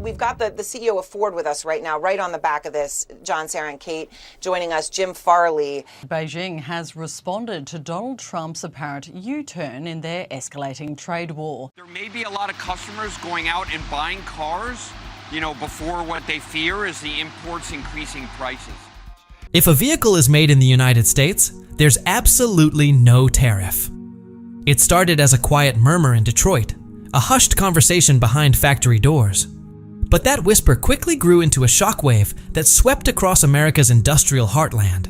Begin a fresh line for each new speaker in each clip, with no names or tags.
we've got the CEO of Ford with us right now, right on the back of this. John, Sarah, and Kate joining us. Jim Farley.
Beijing has responded to Donald Trump's apparent U-turn in their escalating trade war.
There may be a lot of customers going out and buying cars, before what they fear is the imports increasing prices.
If a vehicle is made in the United States, there's absolutely no tariff. It started as a quiet murmur in Detroit, a hushed conversation behind factory doors. But that whisper quickly grew into a shockwave that swept across America's industrial heartland.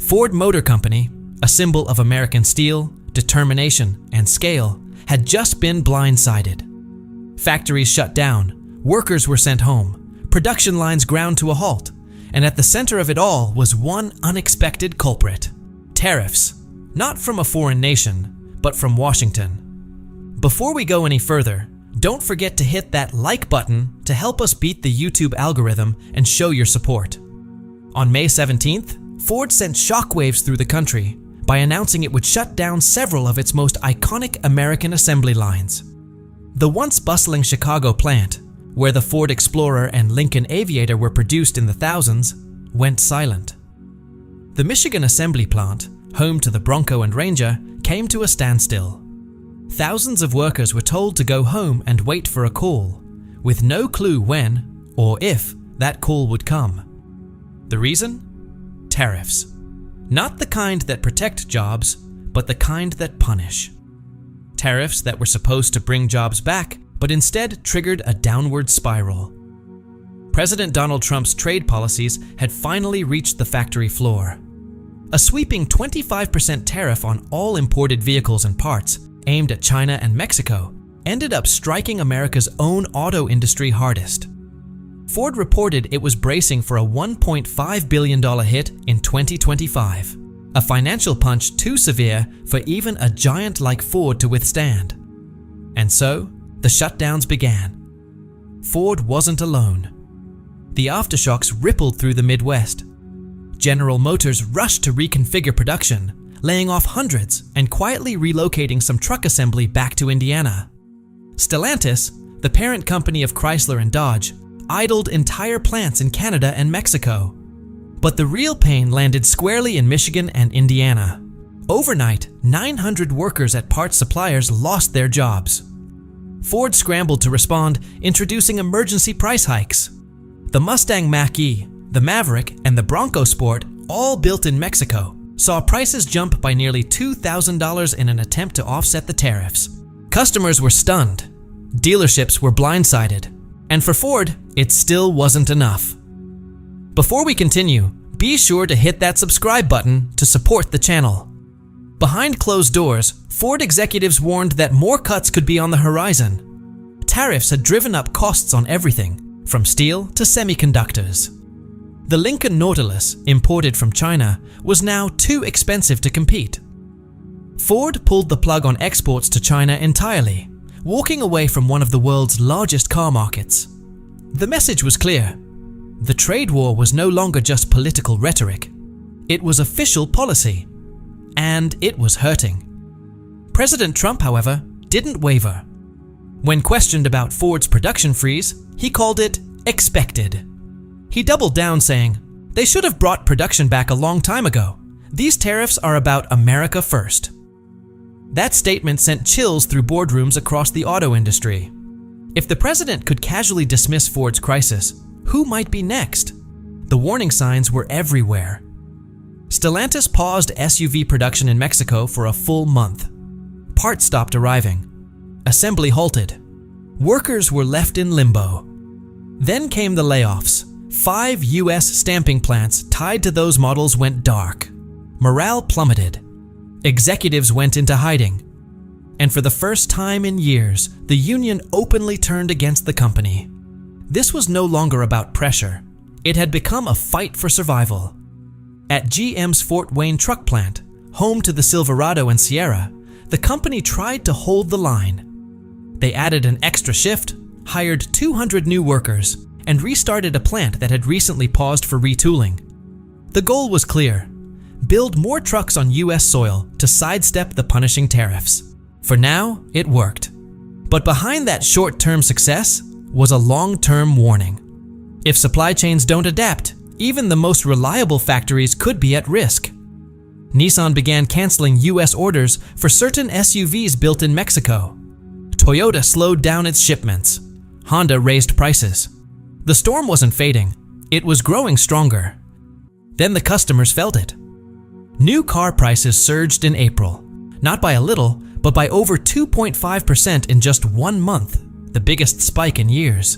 Ford Motor Company, a symbol of American steel, determination, and scale, had just been blindsided. Factories shut down, workers were sent home, production lines ground to a halt, and at the center of it all was one unexpected culprit: tariffs, not from a foreign nation, but from Washington. Before we go any further, don't forget to hit that like button to help us beat the YouTube algorithm and show your support. On May 17th, Ford sent shockwaves through the country by announcing it would shut down several of its most iconic American assembly lines. The once bustling Chicago plant, where the Ford Explorer and Lincoln Aviator were produced in the thousands, went silent. The Michigan assembly plant, home to the Bronco and Ranger, came to a standstill. Thousands of workers were told to go home and wait for a call, with no clue when or if that call would come. The reason? Tariffs. Not the kind that protect jobs, but the kind that punish. Tariffs that were supposed to bring jobs back, but instead triggered a downward spiral. President Donald Trump's trade policies had finally reached the factory floor. A sweeping 25% tariff on all imported vehicles and parts, aimed at China and Mexico, ended up striking America's own auto industry hardest. Ford reported it was bracing for a $1.5 billion hit in 2025, a financial punch too severe for even a giant like Ford to withstand. And so, the shutdowns began. Ford wasn't alone. The aftershocks rippled through the Midwest. General Motors rushed to reconfigure production, laying off hundreds and quietly relocating some truck assembly back to Indiana. Stellantis, the parent company of Chrysler and Dodge, idled entire plants in Canada and Mexico. But the real pain landed squarely in Michigan and Indiana. Overnight, 900 workers at parts suppliers lost their jobs. Ford scrambled to respond, introducing emergency price hikes. The Mustang Mach-E, the Maverick, and the Bronco Sport, all built in Mexico, saw prices jump by nearly $2,000 in an attempt to offset the tariffs. Customers were stunned. Dealerships were blindsided. And for Ford, it still wasn't enough. Before we continue, be sure to hit that subscribe button to support the channel. Behind closed doors, Ford executives warned that more cuts could be on the horizon. Tariffs had driven up costs on everything, from steel to semiconductors. The Lincoln Nautilus, imported from China, was now too expensive to compete. Ford pulled the plug on exports to China entirely, walking away from one of the world's largest car markets. The message was clear. The trade war was no longer just political rhetoric. It was official policy. And it was hurting. President Trump, however, didn't waver. When questioned about Ford's production freeze, he called it expected. He doubled down, saying, "They should have brought production back a long time ago. These tariffs are about America first." That statement sent chills through boardrooms across the auto industry. If the president could casually dismiss Ford's crisis, who might be next? The warning signs were everywhere. Stalantis paused SUV production in Mexico for a full month. Parts stopped arriving. Assembly halted. Workers were left in limbo. Then came the layoffs. 5 US stamping plants tied to those models went dark. Morale plummeted. Executives went into hiding. And for the first time in years, the union openly turned against the company. This was no longer about pressure. It had become a fight for survival. At GM's Fort Wayne truck plant, home to the Silverado and Sierra, the company tried to hold the line. They added an extra shift, hired 200 new workers, and restarted a plant that had recently paused for retooling. The goal was clear: build more trucks on US soil to sidestep the punishing tariffs. For now, it worked. But behind that short-term success was a long-term warning. If supply chains don't adapt, even the most reliable factories could be at risk. Nissan began canceling US orders for certain SUVs built in Mexico. Toyota slowed down its shipments. Honda raised prices. The storm wasn't fading, it was growing stronger. Then the customers felt it. New car prices surged in April, not by a little, but by over 2.5% in just 1 month, the biggest spike in years.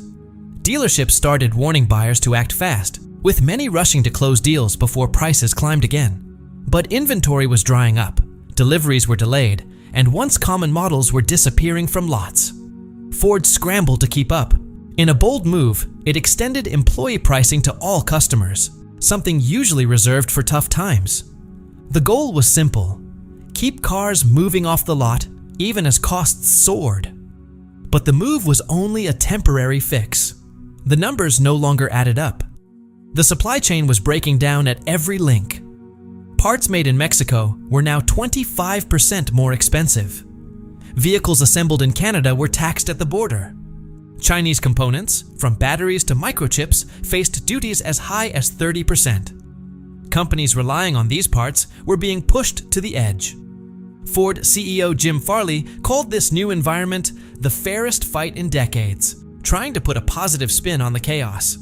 Dealerships started warning buyers to act fast, with many rushing to close deals before prices climbed again. But inventory was drying up, deliveries were delayed, and once common models were disappearing from lots. Ford scrambled to keep up. In a bold move, it extended employee pricing to all customers, something usually reserved for tough times. The goal was simple: keep cars moving off the lot even as costs soared. But the move was only a temporary fix. The numbers no longer added up. The supply chain was breaking down at every link. Parts made in Mexico were now 25% more expensive. Vehicles assembled in Canada were taxed at the border. Chinese components, from batteries to microchips, faced duties as high as 30%. Companies relying on these parts were being pushed to the edge. Ford CEO Jim Farley called this new environment the fairest fight in decades, trying to put a positive spin on the chaos.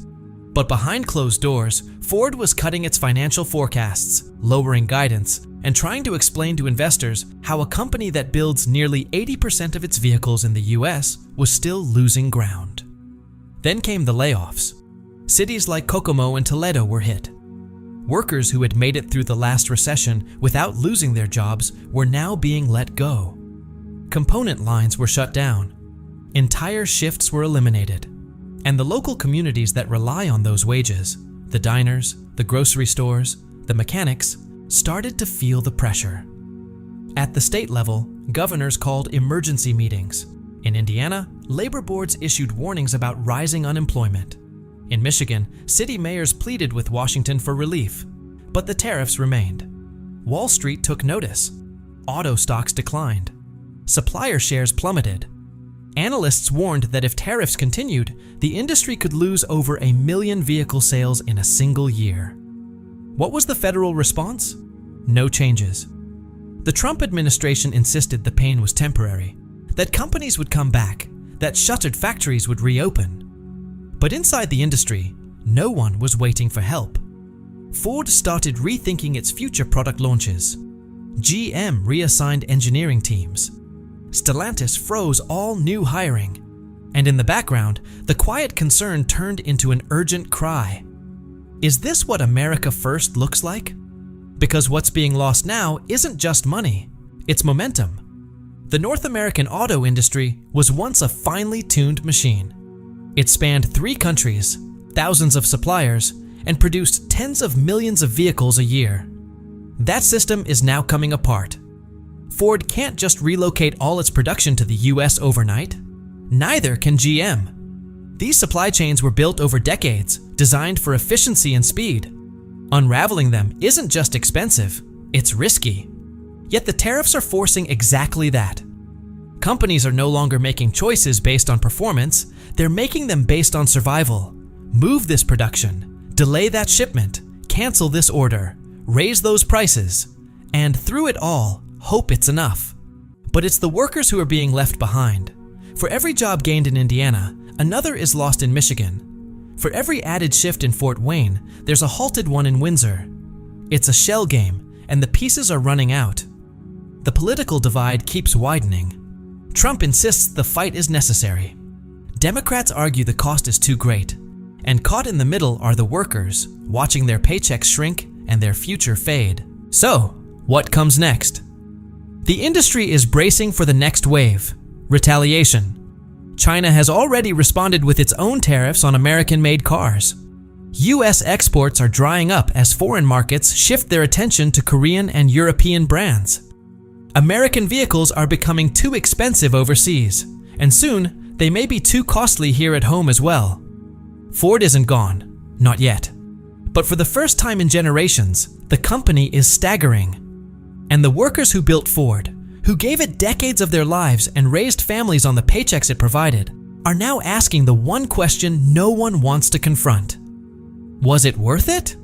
But behind closed doors, Ford was cutting its financial forecasts, lowering guidance, and trying to explain to investors how a company that builds nearly 80% of its vehicles in the US was still losing ground. Then came the layoffs. Cities like Kokomo and Toledo were hit. Workers who had made it through the last recession without losing their jobs were now being let go. Component lines were shut down. Entire shifts were eliminated. And the local communities that rely on those wages, the diners, the grocery stores, the mechanics, started to feel the pressure. At the state level, governors called emergency meetings. In Indiana, labor boards issued warnings about rising unemployment. In Michigan, city mayors pleaded with Washington for relief, but the tariffs remained. Wall Street took notice. Auto stocks declined. Supplier shares plummeted. Analysts warned that if tariffs continued, the industry could lose over 1 million vehicle sales in a single year. What was the federal response? No changes. The Trump administration insisted the pain was temporary, that companies would come back, that shuttered factories would reopen. But inside the industry, no one was waiting for help. Ford started rethinking its future product launches. GM reassigned engineering teams. Stalantis froze all new hiring. And in the background, the quiet concern turned into an urgent cry. Is this what America First looks like? Because what's being lost now isn't just money, it's momentum. The North American auto industry was once a finely tuned machine. It spanned 3 countries, thousands of suppliers, and produced tens of millions of vehicles a year. That system is now coming apart. Ford can't just relocate all its production to the US overnight. Neither can GM. These supply chains were built over decades, designed for efficiency and speed. Unraveling them isn't just expensive, it's risky. Yet the tariffs are forcing exactly that. Companies are no longer making choices based on performance, they're making them based on survival. Move this production, delay that shipment, cancel this order, raise those prices, and through it all, hope it's enough. But it's the workers who are being left behind. For every job gained in Indiana, another is lost in Michigan. For every added shift in Fort Wayne, there's a halted one in Windsor. It's a shell game, and the pieces are running out. The political divide keeps widening. Trump insists the fight is necessary. Democrats argue the cost is too great. And caught in the middle are the workers, watching their paychecks shrink and their future fade. So, what comes next? The industry is bracing for the next wave, retaliation. China has already responded with its own tariffs on American-made cars. US exports are drying up as foreign markets shift their attention to Korean and European brands. American vehicles are becoming too expensive overseas, and soon they may be too costly here at home as well. Ford isn't gone, not yet. But for the first time in generations, the company is staggering. And the workers who built Ford, who gave it decades of their lives and raised families on the paychecks it provided, are now asking the one question no one wants to confront. Was it worth it?